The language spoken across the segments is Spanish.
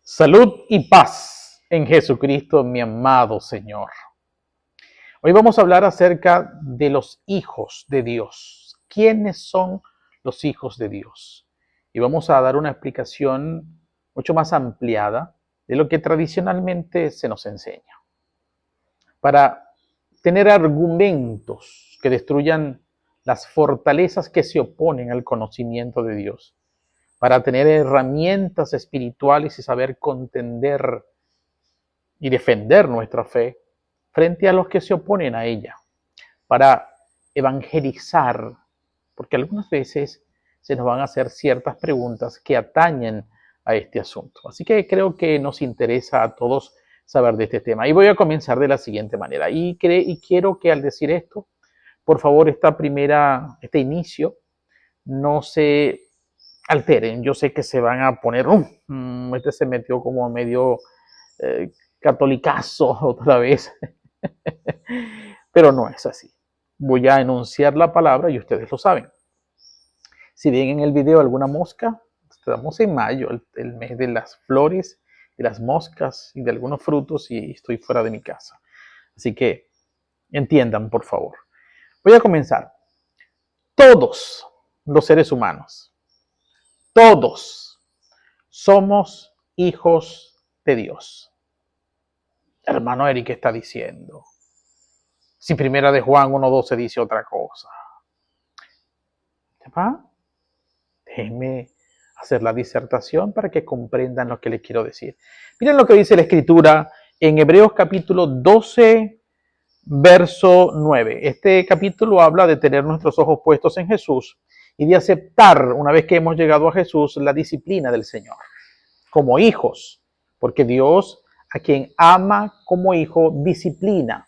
Salud y paz en Jesucristo, mi amado Señor. Hoy vamos a hablar acerca de los hijos de Dios. ¿Quiénes son los hijos de Dios? Y vamos a dar una explicación mucho más ampliada de lo que tradicionalmente se nos enseña. Para tener argumentos que destruyan las fortalezas que se oponen al conocimiento de Dios, para tener herramientas espirituales y saber contender y defender nuestra fe frente a los que se oponen a ella, para evangelizar, porque algunas veces se nos van a hacer ciertas preguntas que atañen a este asunto. Así que creo que nos interesa a todos saber de este tema. Y voy a comenzar de la siguiente manera. Y quiero que al decir esto, por favor, este inicio, no se alteren. Yo sé que se van a poner, este se metió como medio catolicazo otra vez, pero no es así. Voy a enunciar la palabra y ustedes lo saben. Si ven en el video alguna mosca, estamos en mayo, el mes de las flores, de las moscas y de algunos frutos, y estoy fuera de mi casa. Así que entiendan, por favor. Voy a comenzar. Todos los seres humanos, todos somos hijos de Dios. Hermano Eric está diciendo. Si primera de Juan 1:12 dice otra cosa. ¿Va? Déjenme hacer la disertación para que comprendan lo que les quiero decir. Miren lo que dice la Escritura en Hebreos capítulo 12, verso 9. Este capítulo habla de tener nuestros ojos puestos en Jesús y de aceptar, una vez que hemos llegado a Jesús, la disciplina del Señor como hijos, porque Dios, a quien ama como hijo, disciplina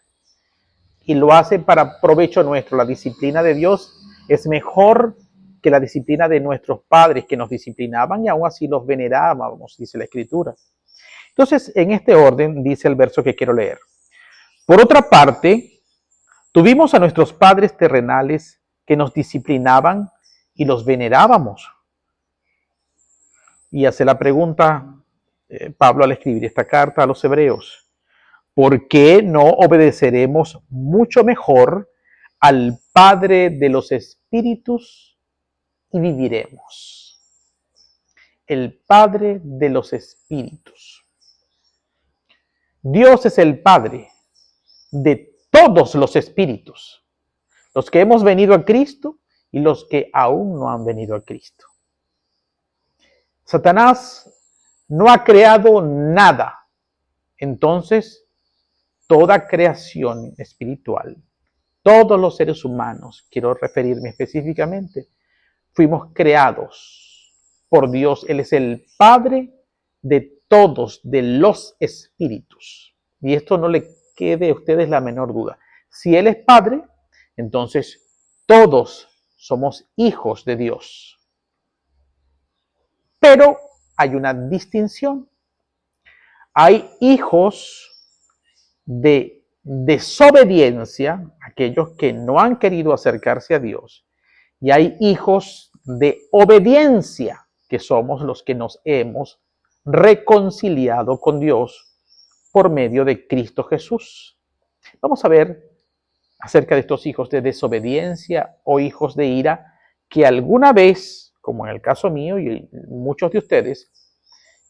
y lo hace para provecho nuestro. La disciplina de Dios es mejor que la disciplina de nuestros padres que nos disciplinaban y aún así los venerábamos, dice la Escritura. Entonces, en este orden dice el verso que quiero leer. Por otra parte, tuvimos a nuestros padres terrenales que nos disciplinaban y los venerábamos. Y hace la pregunta Pablo al escribir esta carta a los hebreos: ¿por qué no obedeceremos mucho mejor al Padre de los Espíritus y viviremos? El Padre de los Espíritus. Dios es el Padre de todos los espíritus, los que hemos venido a Cristo y los que aún no han venido a Cristo. Satanás no ha creado nada. Entonces, toda creación espiritual, todos los seres humanos, quiero referirme específicamente, fuimos creados por Dios. Él es el Padre de todos, de los espíritus. Y esto no le quede a ustedes la menor duda. Si Él es Padre, entonces todos somos hijos de Dios. Pero hay una distinción. Hay hijos de desobediencia, aquellos que no han querido acercarse a Dios, y hay hijos de obediencia, que somos los que nos hemos reconciliado con Dios por medio de Cristo Jesús. Vamos a ver acerca de estos hijos de desobediencia o hijos de ira que alguna vez, como en el caso mío y muchos de ustedes,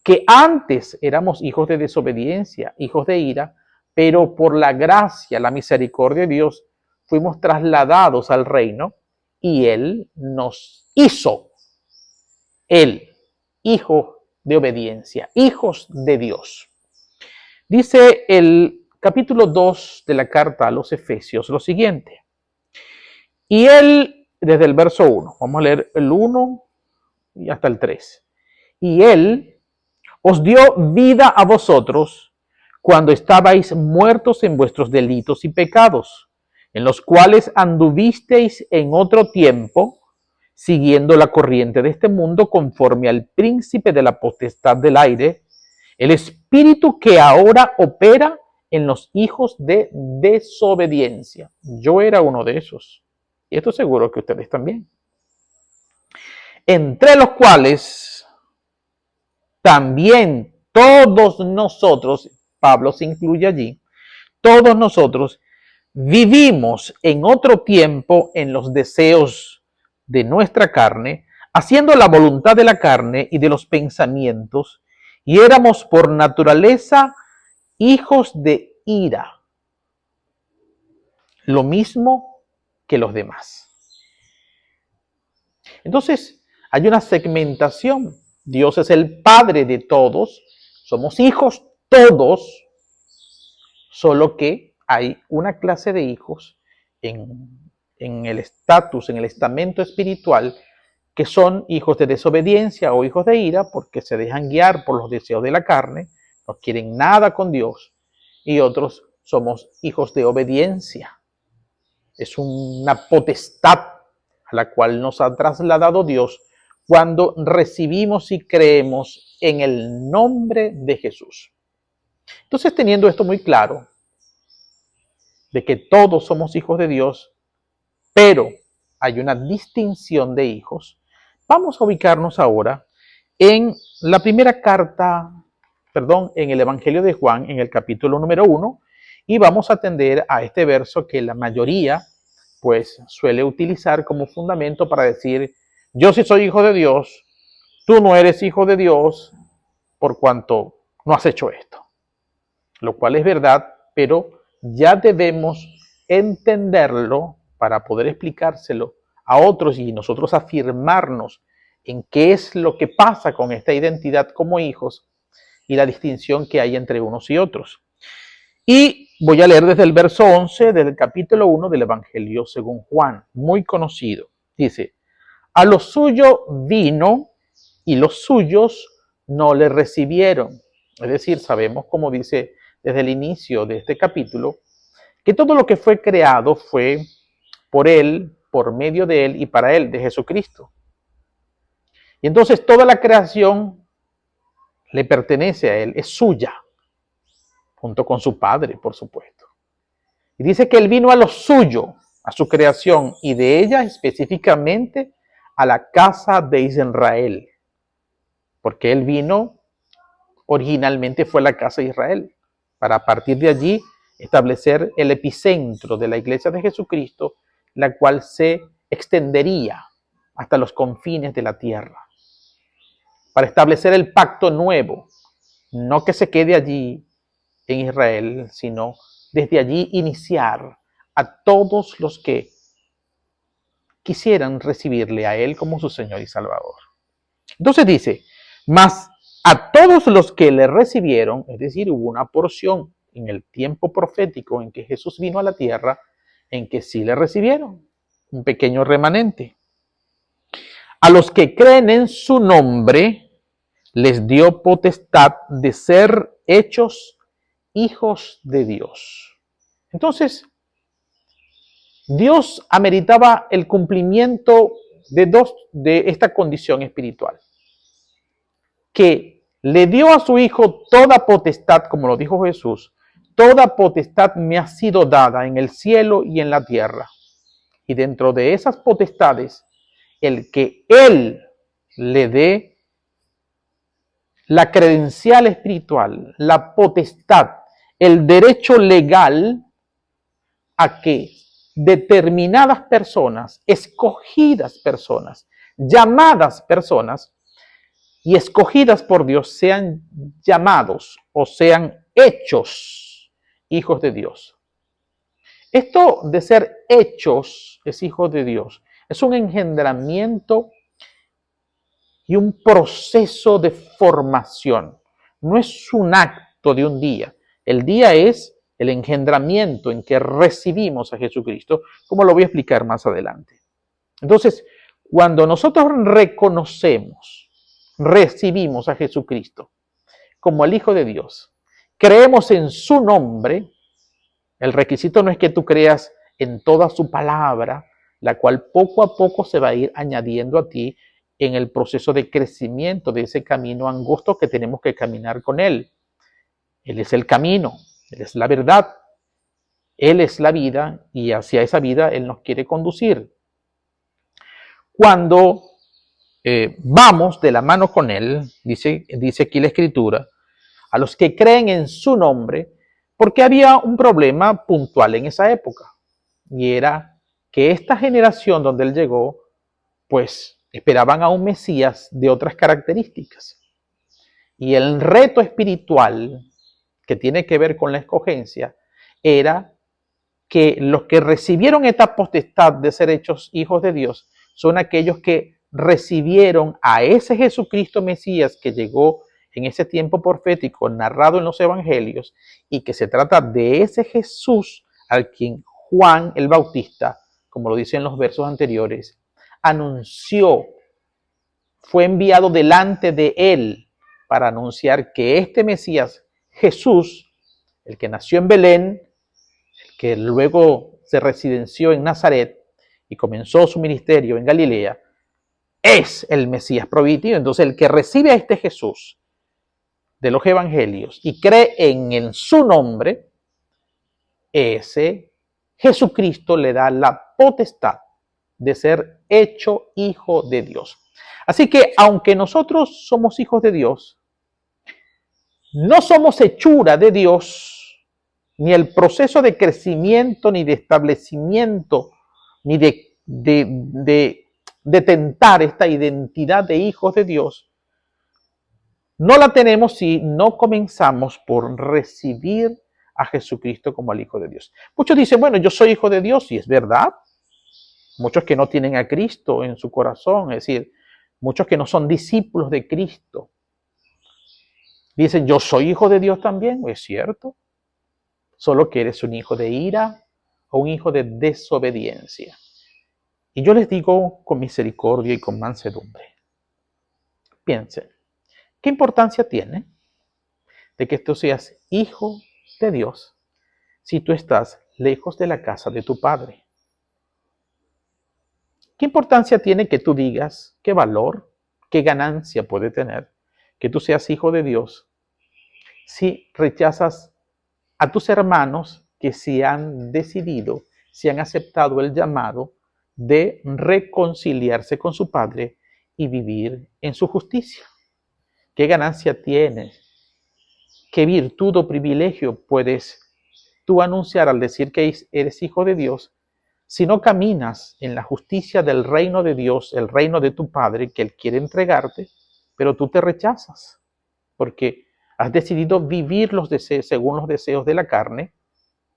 que antes éramos hijos de desobediencia, hijos de ira, pero por la gracia, la misericordia de Dios, fuimos trasladados al reino y Él nos hizo, Él, hijo de obediencia, hijos de Dios. Dice el capítulo 2 de la carta a los Efesios lo siguiente. Y Él, desde el verso 1, vamos a leer el 1 y hasta el 3. Y Él os dio vida a vosotros cuando estabais muertos en vuestros delitos y pecados, en los cuales anduvisteis en otro tiempo, siguiendo la corriente de este mundo, conforme al príncipe de la potestad del aire, el espíritu que ahora opera en los hijos de desobediencia. Yo era uno de esos, y esto seguro que ustedes también. Entre los cuales también todos nosotros, Pablo se incluye allí, todos nosotros vivimos en otro tiempo en los deseos de nuestra carne, haciendo la voluntad de la carne y de los pensamientos, y éramos por naturaleza hijos de ira, lo mismo que los demás. Entonces, hay una segmentación. Dios es el Padre de todos, somos hijos todos, solo que hay una clase de hijos en el estatus, en el estamento espiritual, que son hijos de desobediencia o hijos de ira porque se dejan guiar por los deseos de la carne, no quieren nada con Dios, y otros somos hijos de obediencia. Es una potestad a la cual nos ha trasladado Dios cuando recibimos y creemos en el nombre de Jesús. Entonces, teniendo esto muy claro, de que todos somos hijos de Dios, pero hay una distinción de hijos, vamos a ubicarnos ahora en la primera carta, en el Evangelio de Juan, en el capítulo número 1, y vamos a atender a este verso que la mayoría pues suele utilizar como fundamento para decir: yo sí soy hijo de Dios, tú no eres hijo de Dios por cuanto no has hecho esto. Lo cual es verdad, pero ya debemos entenderlo para poder explicárselo a otros y nosotros afirmarnos en qué es lo que pasa con esta identidad como hijos y la distinción que hay entre unos y otros. Y voy a leer desde el verso 11 del capítulo 1 del Evangelio según Juan, muy conocido. Dice: a lo suyo vino y los suyos no le recibieron. Es decir, sabemos, como dice desde el inicio de este capítulo, que todo lo que fue creado fue por Él, por medio de Él y para Él, de Jesucristo. Y entonces toda la creación le pertenece a Él, es suya, junto con su Padre, por supuesto. Y dice que Él vino a lo suyo, a su creación, y de ella específicamente a la casa de Israel. Porque Él vino, originalmente fue la casa de Israel, para a partir de allí establecer el epicentro de la iglesia de Jesucristo, la cual se extendería hasta los confines de la tierra, para establecer el pacto nuevo, no que se quede allí en Israel, sino desde allí iniciar a todos los que quisieran recibirle a Él como su Señor y Salvador. Entonces dice: mas a todos los que le recibieron, es decir, hubo una porción en el tiempo profético en que Jesús vino a la tierra, en que sí le recibieron, un pequeño remanente. A los que creen en su nombre, les dio potestad de ser hechos hijos de Dios. Entonces, Dios ameritaba el cumplimiento de esta condición espiritual, que le dio a su Hijo toda potestad, como lo dijo Jesús: toda potestad me ha sido dada en el cielo y en la tierra. Y dentro de esas potestades, el que Él le dé la credencial espiritual, la potestad, el derecho legal a que determinadas personas, escogidas personas, llamadas personas y escogidas por Dios, sean llamados o sean hechos hijos de Dios. Esto de ser hechos es hijo de Dios, es un engendramiento y un proceso de formación. No es un acto de un día. El día es el engendramiento en que recibimos a Jesucristo, como lo voy a explicar más adelante. Entonces, cuando nosotros reconocemos, recibimos a Jesucristo como el Hijo de Dios, creemos en su nombre, el requisito no es que tú creas en toda su palabra, la cual poco a poco se va a ir añadiendo a ti en el proceso de crecimiento de ese camino angosto que tenemos que caminar con Él. Él es el camino, Él es la verdad, Él es la vida y hacia esa vida Él nos quiere conducir. Cuando vamos de la mano con Él, dice aquí la Escritura, a los que creen en su nombre, porque había un problema puntual en esa época, y era que esta generación donde él llegó, pues esperaban a un Mesías de otras características. Y el reto espiritual que tiene que ver con la escogencia era que los que recibieron esta potestad de ser hechos hijos de Dios son aquellos que recibieron a ese Jesucristo Mesías que llegó en ese tiempo profético narrado en los evangelios, y que se trata de ese Jesús al quien Juan el Bautista, como lo dice en los versos anteriores, anunció, fue enviado delante de él para anunciar que este Mesías, Jesús, el que nació en Belén, que luego se residenció en Nazaret y comenzó su ministerio en Galilea, es el Mesías prometido. Entonces, el que recibe a este Jesús de los evangelios y cree en su nombre, ese Jesucristo le da la potestad de ser hecho hijo de Dios. Así que, aunque nosotros somos hijos de Dios, no somos hechura de Dios, ni el proceso de crecimiento, ni de establecimiento, ni de tentar esta identidad de hijos de Dios, no la tenemos si no comenzamos por recibir a Jesucristo como el Hijo de Dios. Muchos dicen, bueno, yo soy hijo de Dios, y es verdad. Muchos que no tienen a Cristo en su corazón, es decir, muchos que no son discípulos de Cristo, dicen, yo soy hijo de Dios también. Es cierto, solo que eres un hijo de ira o un hijo de desobediencia. Y yo les digo con misericordia y con mansedumbre, piensen, ¿qué importancia tiene de que tú seas hijo de Dios si tú estás lejos de la casa de tu padre? ¿Qué importancia tiene que tú digas, qué valor, qué ganancia puede tener que tú seas hijo de Dios si rechazas a tus hermanos que se han decidido, se han aceptado el llamado de reconciliarse con su padre y vivir en su justicia? ¿Qué ganancia tienes? ¿Qué virtud o privilegio puedes tú anunciar al decir que eres hijo de Dios si no caminas en la justicia del reino de Dios, el reino de tu Padre que Él quiere entregarte, pero tú te rechazas porque has decidido vivir los deseos, según los deseos de la carne,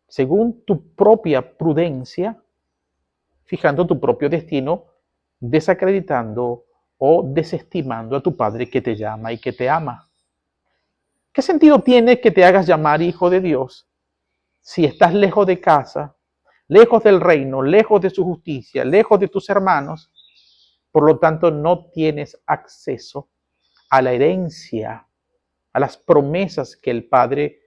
según tu propia prudencia, fijando tu propio destino, desacreditando o desestimando a tu Padre que te llama y que te ama? ¿Qué sentido tiene que te hagas llamar hijo de Dios si estás lejos de casa, lejos del reino, lejos de su justicia, lejos de tus hermanos? Por lo tanto, no tienes acceso a la herencia, a las promesas que el Padre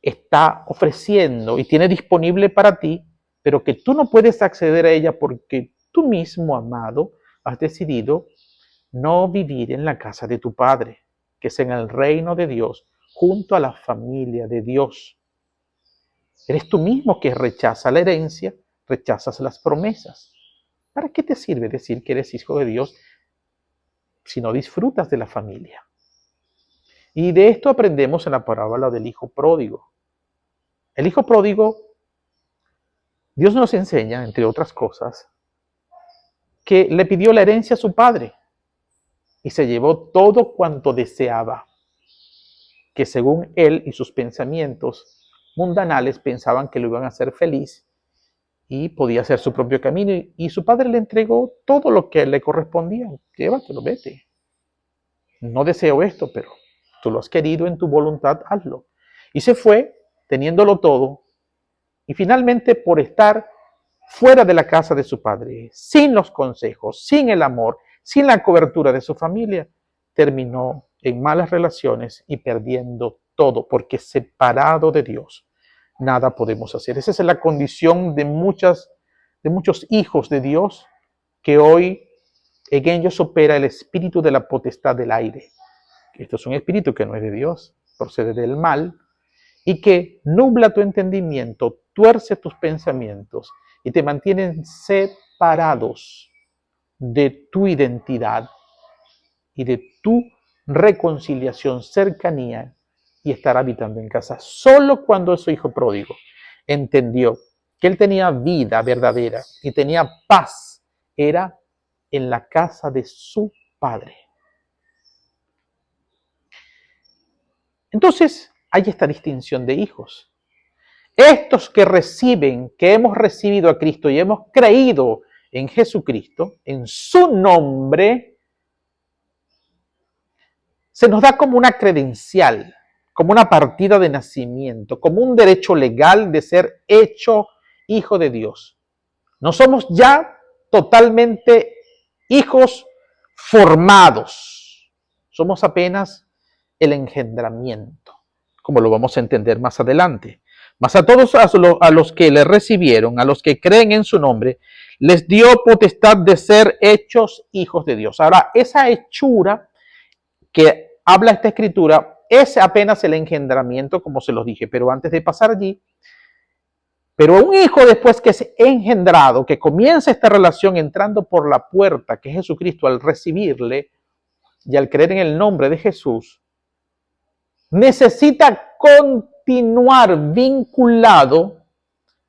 está ofreciendo y tiene disponible para ti, pero que tú no puedes acceder a ella porque tú mismo, amado, has decidido no vivir en la casa de tu Padre, que es en el reino de Dios, junto a la familia de Dios. Eres tú mismo que rechaza la herencia, rechazas las promesas. ¿Para qué te sirve decir que eres hijo de Dios si no disfrutas de la familia? Y de esto aprendemos en la parábola del hijo pródigo. El hijo pródigo, Dios nos enseña, entre otras cosas, que le pidió la herencia a su padre y se llevó todo cuanto deseaba, que según él y sus pensamientos mundanales pensaban que lo iban a hacer feliz y podía hacer su propio camino, y su padre le entregó todo lo que le correspondía. Llévatelo, vete. No deseo esto, pero tú lo has querido en tu voluntad, hazlo. Y se fue teniéndolo todo, y finalmente, por estar fuera de la casa de su padre, sin los consejos, sin el amor, sin la cobertura de su familia, terminó en malas relaciones y perdiendo todo, porque separado de Dios nada podemos hacer. Esa es la condición de muchos hijos de Dios, que hoy en ellos opera el espíritu de la potestad del aire. Esto es un espíritu que no es de Dios, procede del mal, y que nubla tu entendimiento, tuerce tus pensamientos y te mantienen separados de tu identidad y de tu reconciliación, cercanía y estar habitando en casa. Solo cuando su hijo pródigo entendió que él tenía vida verdadera y tenía paz, era en la casa de su padre. Entonces, hay esta distinción de hijos. Estos que reciben, que hemos recibido a Cristo y hemos creído en Jesucristo, en su nombre, se nos da como una credencial, como una partida de nacimiento, como un derecho legal de ser hecho hijo de Dios. No somos ya totalmente hijos formados, somos apenas el engendramiento, como lo vamos a entender más adelante. Mas a todos a los que le recibieron, a los que creen en su nombre, les dio potestad de ser hechos hijos de Dios. Ahora, esa hechura que habla esta escritura es apenas el engendramiento, como se los dije, pero antes de pasar allí, pero un hijo después que es engendrado, que comienza esta relación entrando por la puerta, que es Jesucristo, al recibirle y al creer en el nombre de Jesús, necesita continuar vinculado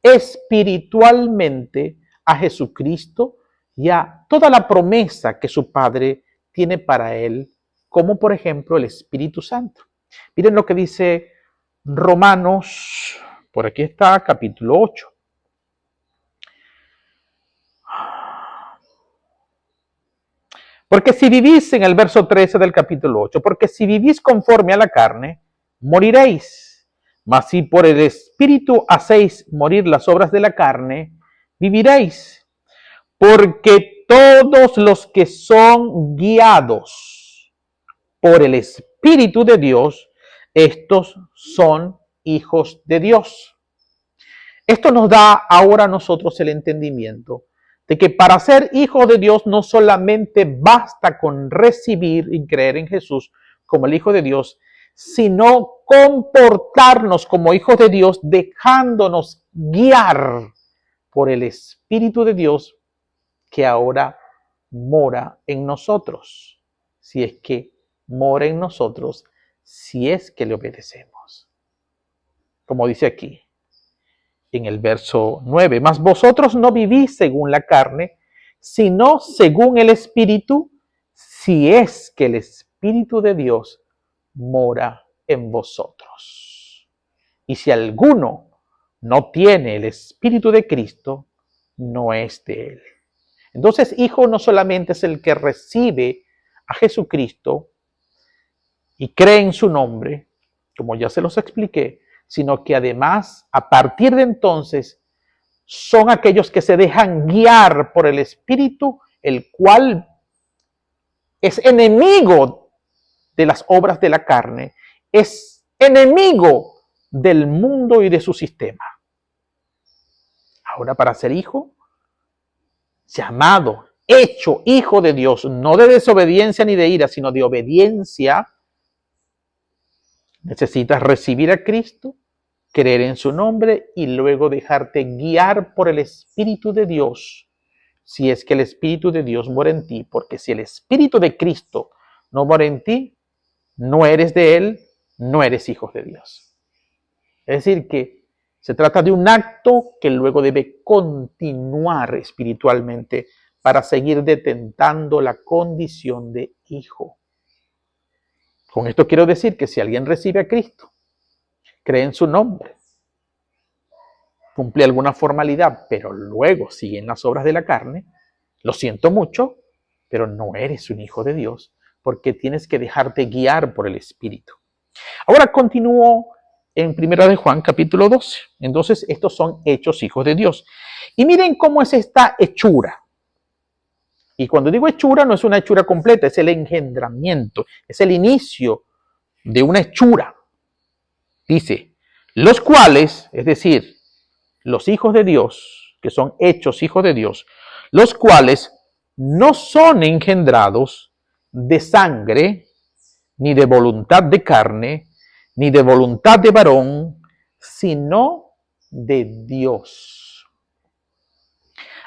espiritualmente a Jesucristo y a toda la promesa que su Padre tiene para él, como por ejemplo el Espíritu Santo. Miren lo que dice Romanos, por aquí está, capítulo 8. Porque si vivís, en el verso 13 del capítulo 8, porque si vivís conforme a la carne, moriréis. Mas si por el Espíritu hacéis morir las obras de la carne, viviréis. Porque todos los que son guiados por el Espíritu de Dios, estos son hijos de Dios. Esto nos da ahora a nosotros el entendimiento de que para ser hijos de Dios no solamente basta con recibir y creer en Jesús como el Hijo de Dios, sino comportarnos como hijos de Dios, dejándonos guiar por el Espíritu de Dios que ahora mora en nosotros, si es que mora en nosotros, si es que le obedecemos. Como dice aquí en el verso 9, mas vosotros no vivís según la carne, sino según el Espíritu, si es que el Espíritu de Dios mora en vosotros. Y si alguno no tiene el Espíritu de Cristo, no es de él. Entonces, hijo no solamente es el que recibe a Jesucristo y cree en su nombre, como ya se los expliqué, sino que además, a partir de entonces, son aquellos que se dejan guiar por el Espíritu, el cual es enemigo de las obras de la carne, es enemigo del mundo y de su sistema. Ahora, para ser hijo, llamado, hecho hijo de Dios, no de desobediencia ni de ira, sino de obediencia, necesitas recibir a Cristo, creer en su nombre y luego dejarte guiar por el Espíritu de Dios, si es que el Espíritu de Dios mora en ti, porque si el Espíritu de Cristo no mora en ti, no eres de Él, no eres hijo de Dios. Es decir, que se trata de un acto que luego debe continuar espiritualmente para seguir detentando la condición de hijo. Con esto quiero decir que si alguien recibe a Cristo, cree en su nombre, cumple alguna formalidad, pero luego siguen las obras de la carne, lo siento mucho, pero no eres un hijo de Dios, porque tienes que dejarte guiar por el Espíritu. Ahora continúo en 1 de Juan, capítulo 12. Entonces, estos son hechos hijos de Dios. Y miren cómo es esta hechura. Y cuando digo hechura, no es una hechura completa, es el engendramiento, es el inicio de una hechura. Dice, los cuales, es decir, los hijos de Dios, que son hechos hijos de Dios, los cuales no son engendrados de sangre, ni de voluntad de carne, ni de voluntad de varón, sino de Dios.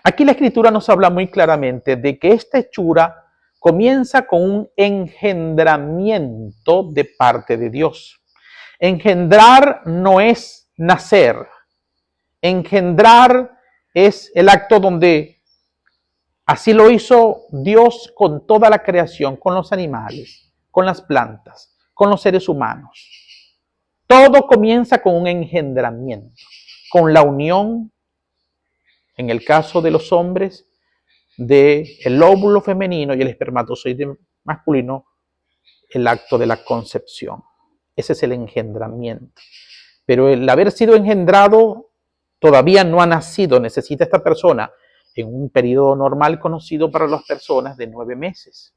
Aquí la Escritura nos habla muy claramente de que esta hechura comienza con un engendramiento de parte de Dios. Engendrar no es nacer. Engendrar es el acto donde así lo hizo Dios con toda la creación, con los animales, con las plantas, con los seres humanos. Todo comienza con un engendramiento, con la unión, en el caso de los hombres, del óvulo femenino y el espermatozoide masculino, el acto de la concepción. Ese es el engendramiento. Pero el haber sido engendrado todavía no ha nacido. Necesita esta persona en un periodo normal conocido para las personas de 9 meses.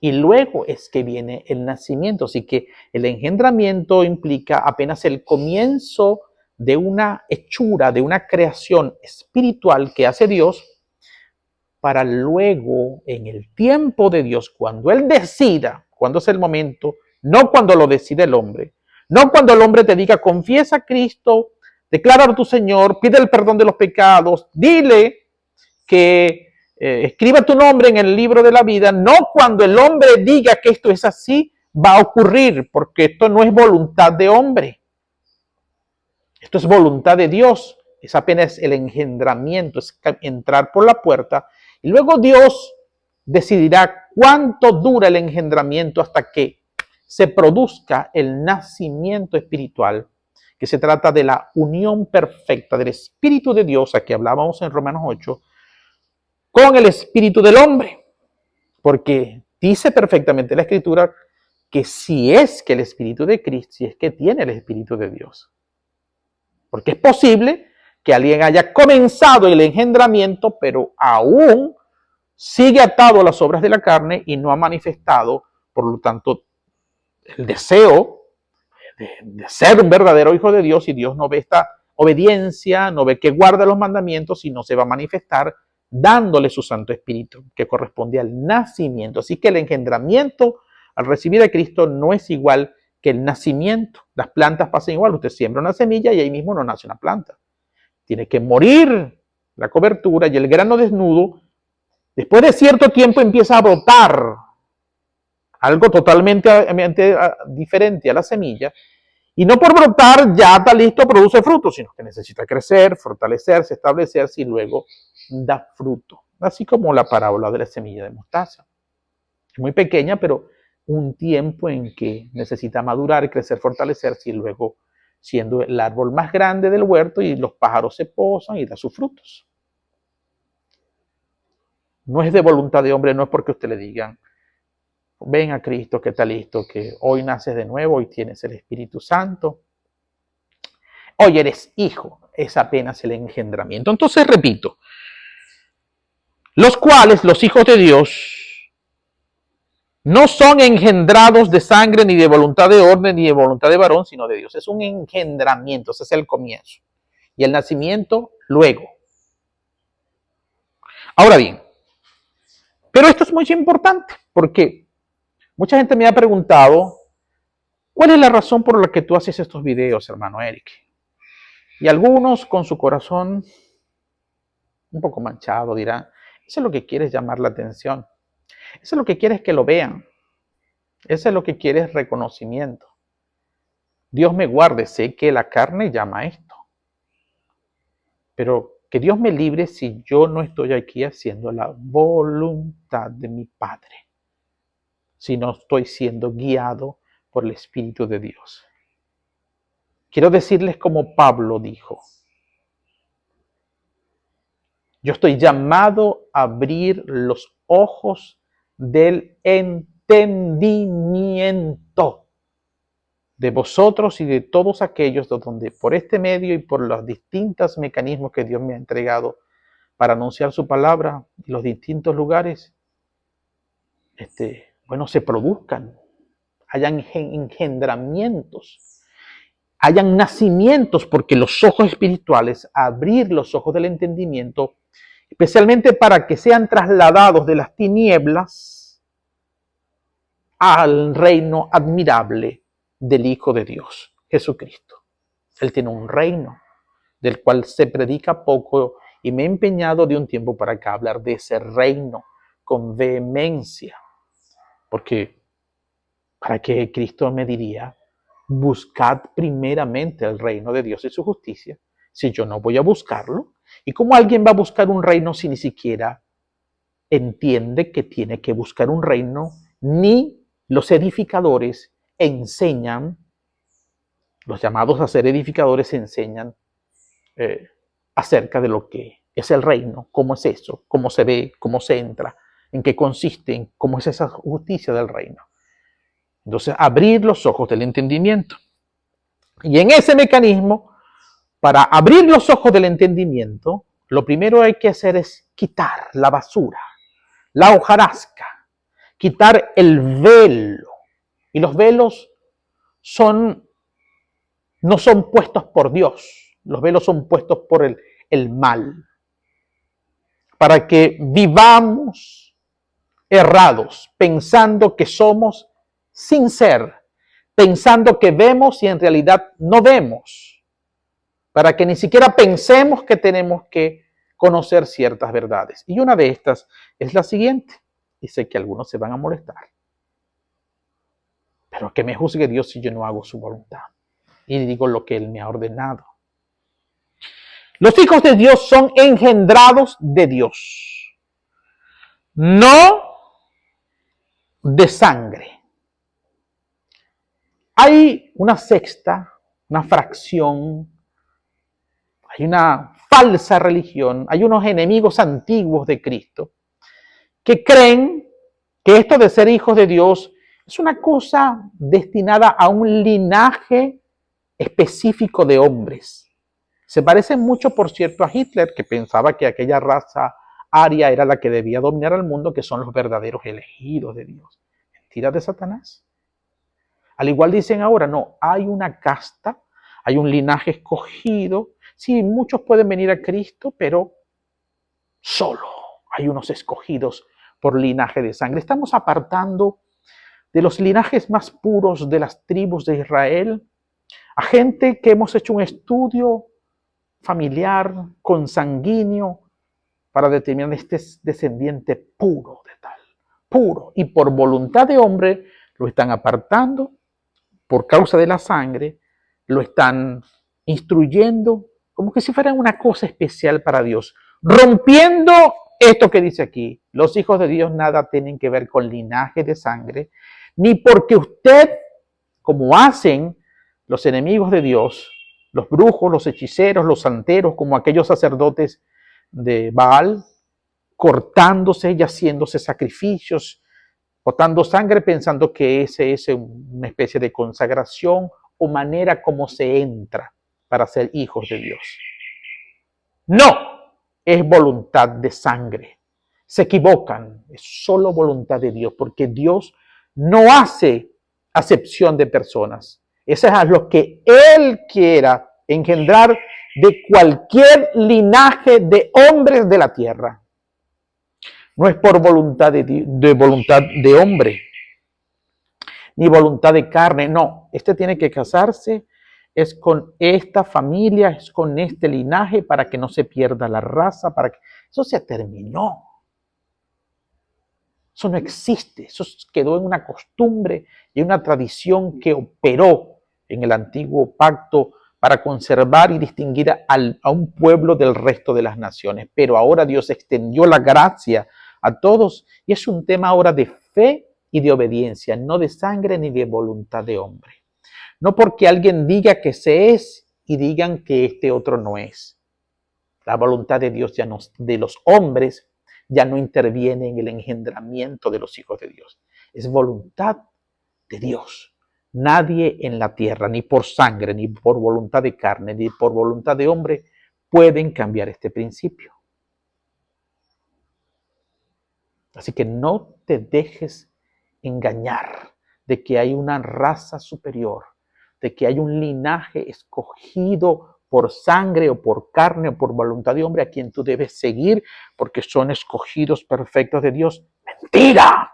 Y luego es que viene el nacimiento. Así que el engendramiento implica apenas el comienzo de una hechura, de una creación espiritual que hace Dios, para luego, en el tiempo de Dios, cuando Él decida, cuando es el momento, no cuando lo decide el hombre, no cuando el hombre te diga, confiesa a Cristo, declara a tu Señor, pide el perdón de los pecados, dile que escriba tu nombre en el libro de la vida, no cuando el hombre diga que esto es así, va a ocurrir, porque esto no es voluntad de hombre, esto es voluntad de Dios, es apenas el engendramiento, es entrar por la puerta. Y luego Dios decidirá cuánto dura el engendramiento hasta que se produzca el nacimiento espiritual, que se trata de la unión perfecta del Espíritu de Dios, a que hablábamos en Romanos 8, con el Espíritu del hombre. Porque dice perfectamente la Escritura que si es que el Espíritu de Cristo, si es que tiene el Espíritu de Dios. Porque es posible que alguien haya comenzado el engendramiento, pero aún sigue atado a las obras de la carne y no ha manifestado, por lo tanto, el deseo de ser un verdadero hijo de Dios, y Dios no ve esta obediencia, no ve que guarda los mandamientos y no se va a manifestar dándole su Santo Espíritu, que corresponde al nacimiento. Así que el engendramiento al recibir a Cristo no es igual que el nacimiento. Las plantas pasan igual, usted siembra una semilla y ahí mismo no nace una planta. Tiene que morir la cobertura y el grano desnudo, después de cierto tiempo empieza a brotar algo totalmente diferente a la semilla, y no por brotar ya está listo, produce fruto, sino que necesita crecer, fortalecerse, establecerse y luego da fruto. Así como la parábola de la semilla de mostaza. Es muy pequeña, pero un tiempo en que necesita madurar, crecer, fortalecerse y luego siendo el árbol más grande del huerto y los pájaros se posan y da sus frutos. No es de voluntad de hombre, no es porque usted le digan, ven a Cristo que está listo, que hoy naces de nuevo, hoy tienes el Espíritu Santo, hoy eres hijo, es apenas el engendramiento. Entonces, repito, los cuales, los hijos de Dios, no son engendrados de sangre, ni de voluntad de orden, ni de voluntad de varón, sino de Dios. Es un engendramiento, ese es el comienzo. Y el nacimiento, luego. Ahora bien, pero esto es muy importante, porque mucha gente me ha preguntado, ¿cuál es la razón por la que tú haces estos videos, hermano Eric? Y algunos con su corazón un poco manchado dirán, eso es lo que quieres, llamar la atención. Eso es lo que quieres, que lo vean. Eso es lo que quieres, reconocimiento. Dios me guarde, sé que la carne llama a esto. Pero que Dios me libre si yo no estoy aquí haciendo la voluntad de mi Padre. Si no estoy siendo guiado por el Espíritu de Dios. Quiero decirles como Pablo dijo. Yo estoy llamado a abrir los ojos del entendimiento de vosotros y de todos aquellos donde por este medio y por los distintos mecanismos que Dios me ha entregado para anunciar su palabra en los distintos lugares, se produzcan, hayan engendramientos, hayan nacimientos, porque los ojos espirituales, abrir los ojos del entendimiento, especialmente para que sean trasladados de las tinieblas al reino admirable del Hijo de Dios, Jesucristo. Él tiene un reino del cual se predica poco y me he empeñado de un tiempo para acá hablar de ese reino con vehemencia, porque ¿para qué Cristo me diría buscad primeramente el reino de Dios y su justicia. Si yo no voy a buscarlo, ¿y cómo alguien va a buscar un reino si ni siquiera entiende que tiene que buscar un reino? Ni los edificadores enseñan, los llamados a ser edificadores enseñan acerca de lo que es el reino, cómo es eso, cómo se ve, cómo se entra, en qué consiste, cómo es esa justicia del reino. Entonces, abrir los ojos del entendimiento. Y en ese mecanismo, para abrir los ojos del entendimiento, lo primero que hay que hacer es quitar la basura, la hojarasca, quitar el velo. Y los velos no son puestos por Dios, los velos son puestos por el mal, para que vivamos errados, pensando que somos sin ser, pensando que vemos y en realidad no vemos, para que ni siquiera pensemos que tenemos que conocer ciertas verdades. Y una de estas es la siguiente, y sé que algunos se van a molestar, pero que me juzgue Dios si yo no hago su voluntad y digo lo que Él me ha ordenado. Los hijos de Dios son engendrados de Dios, no de sangre. Hay una sexta, una fracción, hay una falsa religión, hay unos enemigos antiguos de Cristo que creen que esto de ser hijos de Dios es una cosa destinada a un linaje específico de hombres. Se parece mucho, por cierto, a Hitler, que pensaba que aquella raza aria era la que debía dominar al mundo, que son los verdaderos elegidos de Dios. Mentira de Satanás. Al igual dicen ahora, no, hay una casta, hay un linaje escogido. Sí, muchos pueden venir a Cristo, pero solo hay unos escogidos por linaje de sangre. Estamos apartando de los linajes más puros de las tribus de Israel a gente que hemos hecho un estudio familiar, consanguíneo, para determinar este descendiente puro de tal, puro, y por voluntad de hombre lo están apartando por causa de la sangre, lo están instruyendo como que si fuera una cosa especial para Dios, rompiendo esto que dice aquí: los hijos de Dios nada tienen que ver con linaje de sangre, ni porque usted, como hacen los enemigos de Dios, los brujos, los hechiceros, los santeros, como aquellos sacerdotes de Baal, cortándose y haciéndose sacrificios, botando sangre, pensando que ese es una especie de consagración o manera como se entra para ser hijos de Dios. No, es voluntad de sangre. Se equivocan, es solo voluntad de Dios, porque Dios no hace acepción de personas. Eso es a lo que Él quiera engendrar de cualquier linaje de hombres de la tierra. No es por voluntad de voluntad de hombre, ni voluntad de carne. No, tiene que casarse, es con esta familia, es con este linaje para que no se pierda la raza, para que eso se terminó. Eso no existe, eso quedó en una costumbre y una tradición que operó en el antiguo pacto para conservar y distinguir a un pueblo del resto de las naciones. Pero ahora Dios extendió la gracia a todos y es un tema ahora de fe y de obediencia, no de sangre ni de voluntad de hombre. No porque alguien diga que se es y digan que este otro no es. La voluntad de Dios ya no, de los hombres ya no interviene en el engendramiento de los hijos de Dios. Es voluntad de Dios. Nadie en la tierra, ni por sangre, ni por voluntad de carne, ni por voluntad de hombre, pueden cambiar este principio. Así que no te dejes engañar de que hay una raza superior, de que hay un linaje escogido por sangre o por carne o por voluntad de hombre a quien tú debes seguir porque son escogidos perfectos de Dios. ¡Mentira!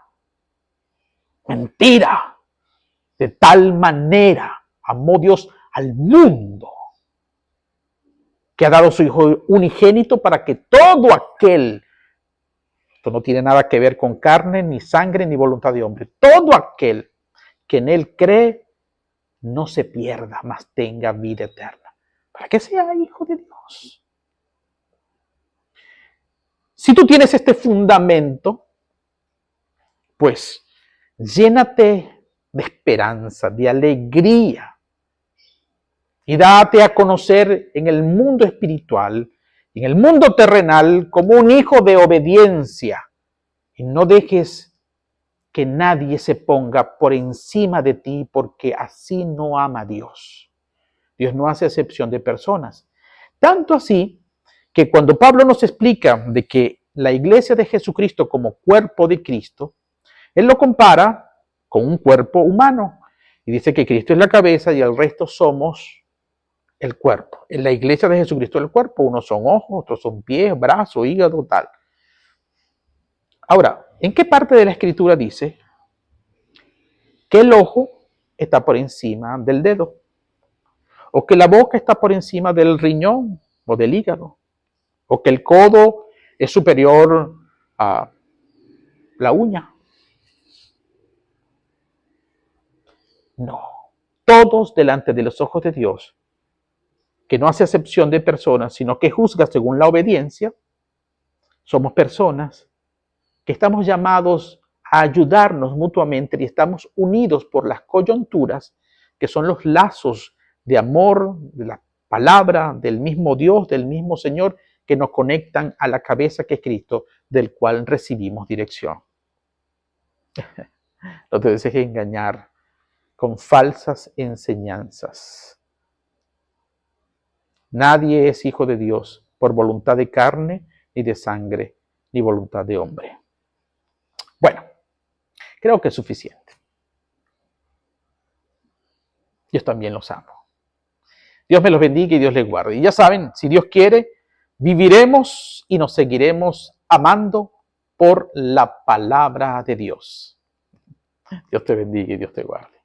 ¡Mentira! De tal manera amó Dios al mundo que ha dado su Hijo unigénito para que todo aquel, esto no tiene nada que ver con carne, ni sangre, ni voluntad de hombre, todo aquel que en Él cree no se pierda, mas tenga vida eterna, para que sea hijo de Dios. Si tú tienes este fundamento, pues llénate de esperanza, de alegría, y date a conocer en el mundo espiritual, en el mundo terrenal, como un hijo de obediencia, y no dejes que nadie se ponga por encima de ti, porque así no ama Dios. Dios no hace excepción de personas. Tanto así que cuando Pablo nos explica de que la iglesia de Jesucristo como cuerpo de Cristo, él lo compara con un cuerpo humano y dice que Cristo es la cabeza y el resto somos el cuerpo. En la iglesia de Jesucristo el cuerpo, unos son ojos, otros son pies, brazos, hígado, tal. Ahora, ¿en qué parte de la escritura dice que el ojo está por encima del dedo? O que la boca está por encima del riñón o del hígado. O que el codo es superior a la uña. No. Todos delante de los ojos de Dios, que no hace excepción de personas, sino que juzga según la obediencia, somos personas que estamos llamados a ayudarnos mutuamente y estamos unidos por las coyunturas, que son los lazos de amor, de la palabra, del mismo Dios, del mismo Señor, que nos conectan a la cabeza que es Cristo, del cual recibimos dirección. No te dejes engañar con falsas enseñanzas. Nadie es hijo de Dios por voluntad de carne, ni de sangre, ni voluntad de hombre. Bueno, creo que es suficiente. Dios también los amo. Dios me los bendiga y Dios les guarde. Y ya saben, si Dios quiere, viviremos y nos seguiremos amando por la palabra de Dios. Dios te bendiga y Dios te guarde.